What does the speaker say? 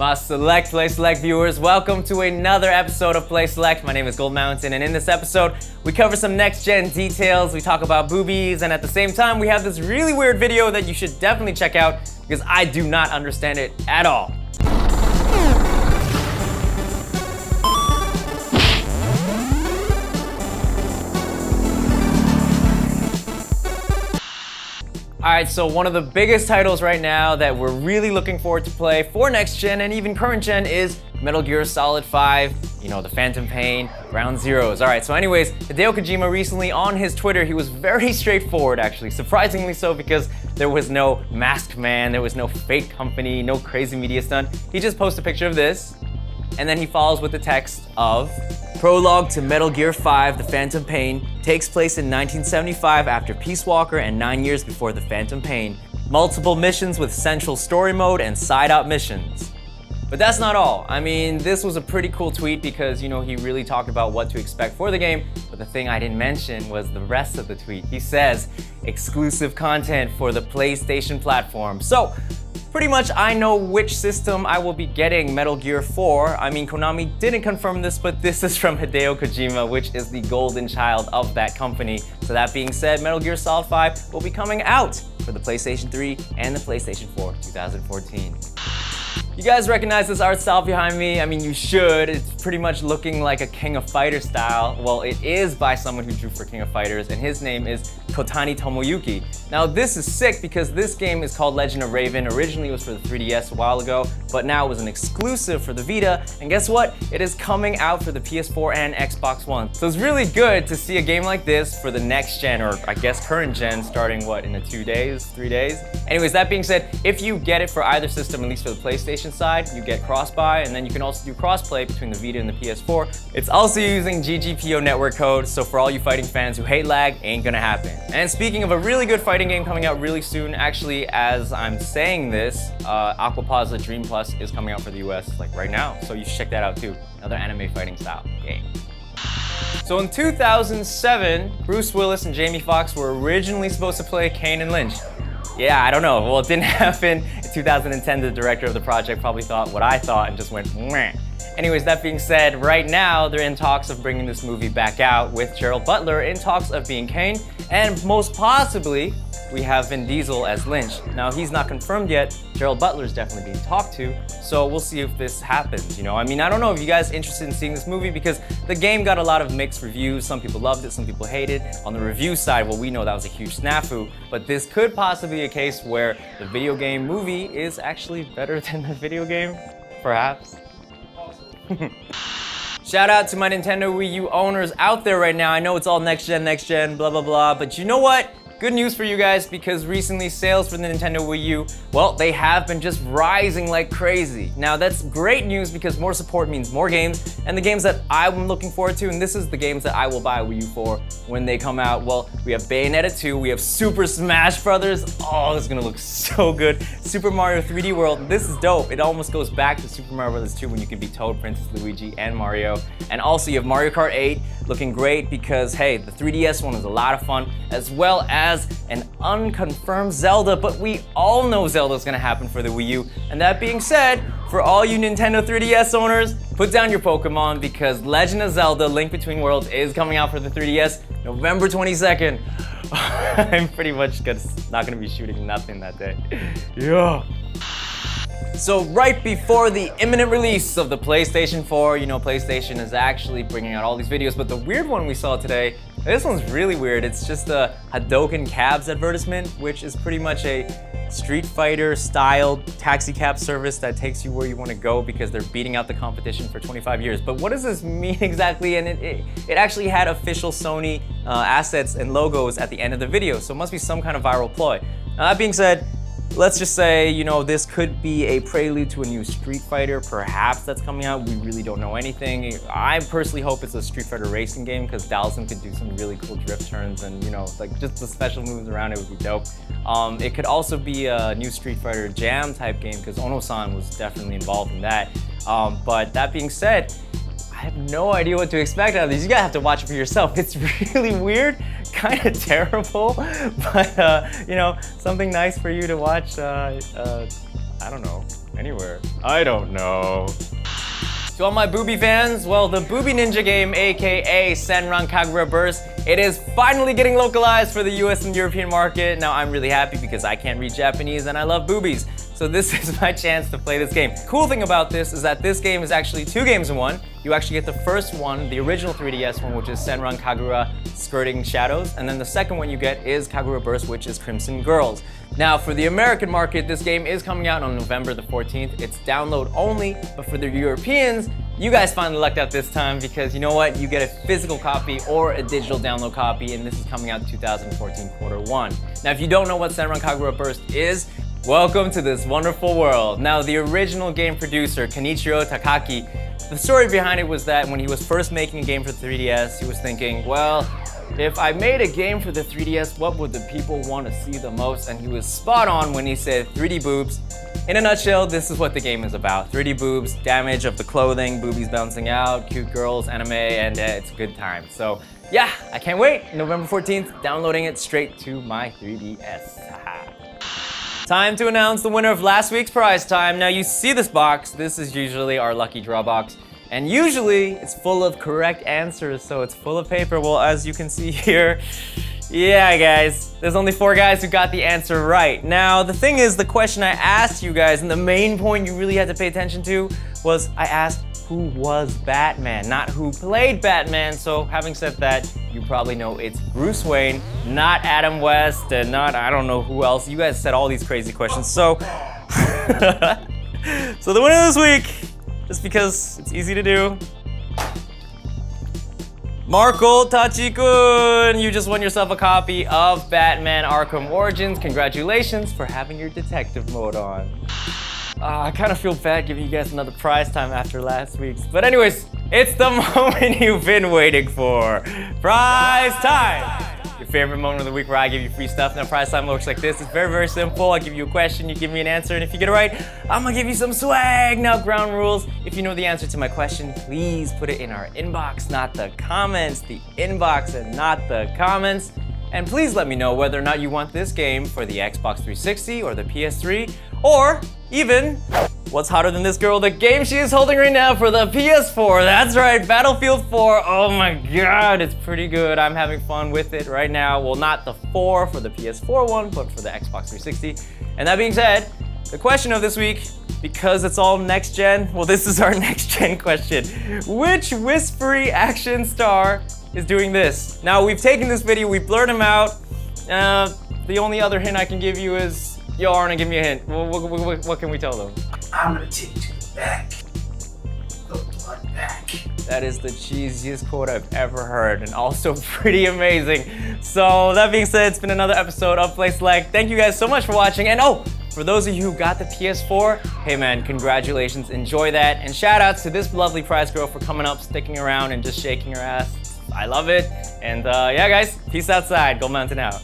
My Play Select viewers, welcome to another episode of Play Select. My name is Gold Mountain, and in this episode, we cover some next-gen details, we talk about boobies, and at the same time, we have this really weird video that you should definitely check out because I do not understand it at all. Alright, so one of the biggest titles right now that we're really looking forward to play for next gen and even current gen is Metal Gear Solid 5, you know, the Phantom Pain, Ground Zeroes. Alright, so anyways, Hideo Kojima recently on his Twitter, he was very straightforward actually, surprisingly so because there was no masked man, there was no fake company, no crazy media stunt. He just posted a picture of this, and then he follows with the text of Prologue to Metal Gear 5, The Phantom Pain, takes place in 1975 after Peace Walker and 9 years before The Phantom Pain. Multiple missions with central story mode and side-out missions. But that's not all. I mean, this was a pretty cool tweet because, you know, he really talked about what to expect for the game, but the thing I didn't mention was the rest of the tweet. He says, exclusive content for the PlayStation platform. So, pretty much I know which system I will be getting Metal Gear 4. I mean, Konami didn't confirm this, but this is from Hideo Kojima, which is the golden child of that company. So that being said, Metal Gear Solid 5 will be coming out for the PlayStation 3 and the PlayStation 4 2014. You guys recognize this art style behind me? I mean, you should. It's pretty much looking like a King of Fighters style. Well, it is by someone who drew for King of Fighters, and his name is Kotani Tomoyuki. Now, this is sick because this game is called Legend of Raven. Originally, it was for the 3DS a while ago, but now it was an exclusive for the Vita. And guess what? It is coming out for the PS4 and Xbox One. So it's really good to see a game like this for the next gen, or I guess current gen, starting what, in 2 days, 3 days? Anyways, that being said, if you get it for either system, at least for the PlayStation side, you get cross-buy, and then you can also do cross-play between the Vita and the PS4. It's also using GGPO network code, so for all you fighting fans who hate lag, ain't gonna happen. And speaking of a really good fighting game coming out really soon, actually, as I'm saying this, Aquapazza Dream Plus is coming out for the US like right now, so you should check that out too. Another anime fighting style game. So in 2007, Bruce Willis and Jamie Foxx were originally supposed to play Kane and Lynch. Yeah, I don't know. Well, it didn't happen. In 2010, the director of the project probably thought what I thought and just went meh. Anyways, that being said, right now they're in talks of bringing this movie back out with Gerald Butler in talks of being Kane, and most possibly we have Vin Diesel as Lynch. Now, he's not confirmed yet. Gerald Butler's definitely being talked to, so we'll see if this happens, you know? I mean, I don't know if you guys are interested in seeing this movie because the game got a lot of mixed reviews. Some people loved it, some people hated it. On the review side, well, we know that was a huge snafu, but this could possibly be a case where the video game movie is actually better than the video game, perhaps. Shout out to my Nintendo Wii U owners out there right now. I know it's all next gen, blah, blah, blah, but you know what? Good news for you guys because recently sales for the Nintendo Wii U, well, they have been just rising like crazy. Now that's great news because more support means more games, and the games that I'm looking forward to, and this is the games that I will buy a Wii U for when they come out. Well, we have Bayonetta 2, we have Super Smash Brothers. Oh, this is gonna look so good. Super Mario 3D World, this is dope. It almost goes back to Super Mario Brothers 2 when you can be Toad, Princess Luigi, and Mario. And also you have Mario Kart 8 looking great because, hey, the 3DS one is a lot of fun, as well as an unconfirmed Zelda, but we all know Zelda's gonna happen for the Wii U. And that being said, for all you Nintendo 3DS owners, put down your Pokemon because Legend of Zelda Link Between Worlds is coming out for the 3DS November 22nd. I'm pretty much not gonna be shooting nothing that day. Yeah. So right before the imminent release of the PlayStation 4, you know, PlayStation is actually bringing out all these videos, but the weird one we saw today, this one's really weird. It's just a Hadoken Cabs advertisement, which is pretty much a Street Fighter style taxi cab service that takes you where you want to go because they're beating out the competition for 25 years. But what does this mean exactly? And it actually had official Sony assets and logos at the end of the video, so it must be some kind of viral ploy. Now that being said, let's just say, you know, this could be a prelude to a new Street Fighter, perhaps that's coming out. We really don't know anything. I personally hope it's a Street Fighter racing game because Dalsim could do some really cool drift turns and, you know, like just the special moves around it would be dope. It could also be a new Street Fighter Jam type game because Ono-san was definitely involved in that. But that being said, I have no idea what to expect out of these. You gotta have to watch it for yourself. It's really weird, kind of terrible, but you know, something nice for you to watch I don't know. Anywhere. I don't know. To all my booby fans, well, the Booby Ninja game, aka Senran Kagura Burst, it is finally getting localized for the US and European market. Now I'm really happy because I can't read Japanese and I love boobies. So this is my chance to play this game. Cool thing about this is that this game is actually 2 games in 1. You actually get the first one, the original 3DS one, which is Senran Kagura Skirting Shadows, and then the second one you get is Kagura Burst, which is Crimson Girls. Now for the American market, this game is coming out on November the 14th. It's download only, but for the Europeans, you guys finally lucked out this time because you know what? You get a physical copy or a digital download copy, and this is coming out in 2014 Q1. Now if you don't know what Senran Kagura Burst is, welcome to this wonderful world. Now the original game producer, Kenichiro Takaki, the story behind it was that when he was first making a game for the 3DS, he was thinking, well, if I made a game for the 3DS, what would the people want to see the most? And he was spot on when he said 3D boobs. In a nutshell, this is what the game is about. 3D boobs, damage of the clothing, boobies bouncing out, cute girls, anime, and it's a good time. So yeah, I can't wait. November 14th, downloading it straight to my 3DS. Time to announce the winner of last week's prize time. Now you see this box, this is usually our lucky draw box. And usually it's full of correct answers, so it's full of paper. Well, as you can see here, yeah guys, there's only 4 guys who got the answer right. Now the thing is, the question I asked you guys, and the main point you really had to pay attention to, was I asked who was Batman, not who played Batman. So having said that, you probably know it's Bruce Wayne, not Adam West, and not I don't know who else. You guys said all these crazy questions. So, so the winner this week, just because it's easy to do, Marco Tachi-kun, you just won yourself a copy of Batman Arkham Origins. Congratulations for having your detective mode on. I kind of feel bad giving you guys another prize time after last week's. But anyways, it's the moment you've been waiting for. Prize time! Your favorite moment of the week where I give you free stuff. Now prize time looks like this. It's very, very simple. I give you a question, you give me an answer, and if you get it right, I'm gonna give you some swag. Now ground rules, if you know the answer to my question, please put it in our inbox, not the comments. The inbox and not the comments. And please let me know whether or not you want this game for the Xbox 360 or the PS3, or even, what's hotter than this girl, the game she is holding right now for the PS4. That's right, Battlefield 4. Oh my god, it's pretty good. I'm having fun with it right now. Well, not the 4 for the PS4 one, but for the Xbox 360. And that being said, the question of this week, because it's all next gen, well, this is our next gen question. Which whispery action star is doing this? Now, we've taken this video, we've blurred him out. The only other hint I can give you is, yo, Arna, give me a hint. What can we tell them? I'm gonna take you to the back. The blood back. That is the cheesiest quote I've ever heard, and also pretty amazing. So that being said, it's been another episode of Play Select. Thank you guys so much for watching, and oh, for those of you who got the PS4, hey man, congratulations, enjoy that. And shout outs to this lovely prize girl for coming up, sticking around, and just shaking her ass. I love it. And yeah guys, peace outside, Gold Mountain out.